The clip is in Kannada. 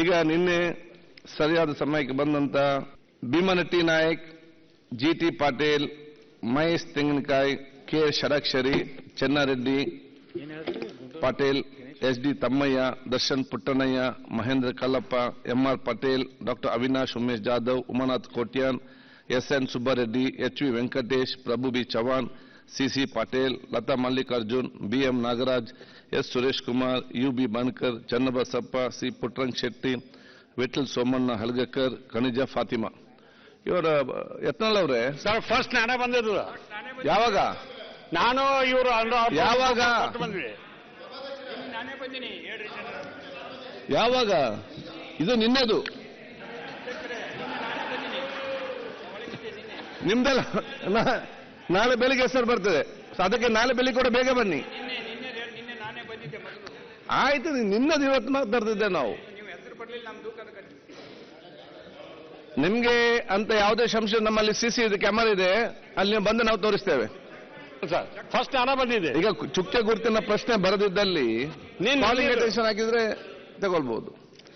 ಈಗ ನಿನ್ನೆ ಸರಿಯಾದ ಸಮಯಕ್ಕೆ ಬಂದಂತ ಭೀಮನಟ್ಟಿ ನಾಯಕ್, ಜಿಟಿ Patil, Mahesh Tenginkai, K Shadakshari, Chennareddy Patil, SD Thammaiah, Darshan Puttannaiah, Mahendra Kallappa, MR Patel, doctor Avinash Umesh Jadhav, Umanath Kotian, SN Subbareddy, HV Venkatesh, Prabhu B Chavan, CC Patil, Latha Mallikarjun, BM Nagaraj, S Suresh Kumar, UB Banakar, Channabasappa, C Puttarang Shetty, Vittal Somanna Halgekar, Kaneez Fatima. ಇವರ ಯತ್ನಾಳ್ ಅವರೇ, ಸರ್ ಫಸ್ಟ್ ನಾನೇ ಬಂದಿದ್ದು. ಯಾವಾಗ? ನಾನು ಇವರು ಯಾವಾಗ? ಯಾವಾಗ? ಇದು ನಿನ್ನೆದು ನಿಮ್ದಲ್ಲ. ನಾಳೆ ಬೆಳಿಗ್ಗೆ ಹೆಸರು ಬರ್ತದೆ, ಅದಕ್ಕೆ ನಾಳೆ ಬೆಳಿಗ್ಗೆ ಕೂಡ ಬೇಗ ಬನ್ನಿ. ಆಯ್ತು, ನಿನ್ನದು ಇವತ್ತು ಮಾತಾಡ್ತಿದ್ದೆ ನಾವು. ನಿಮ್ಗೆ ಅಂತ ಯಾವುದೇ ಸಂಶಯ, ನಮ್ಮಲ್ಲಿ ಸಿಸಿ ಕ್ಯಾಮರಾ ಇದೆ, ಅಲ್ಲಿ ನೀವು ಬಂದು ನಾವು ತೋರಿಸ್ತೇವೆ. ಸರ್ ಫಸ್ಟ್ ನಾನೇ ಬಂದಿದ್ದೆ. ಈಗ ಚುಕ್ಕೆ ಗುರುತಿನ ಪ್ರಶ್ನೆ ಬರೆದಿದ್ದಲ್ಲಿ ಕಾಲಿಂಗ್ ಅಟೆನ್ಷನ್ ಹಾಕಿದ್ರೆ ತಗೊಳ್ಬಹುದು.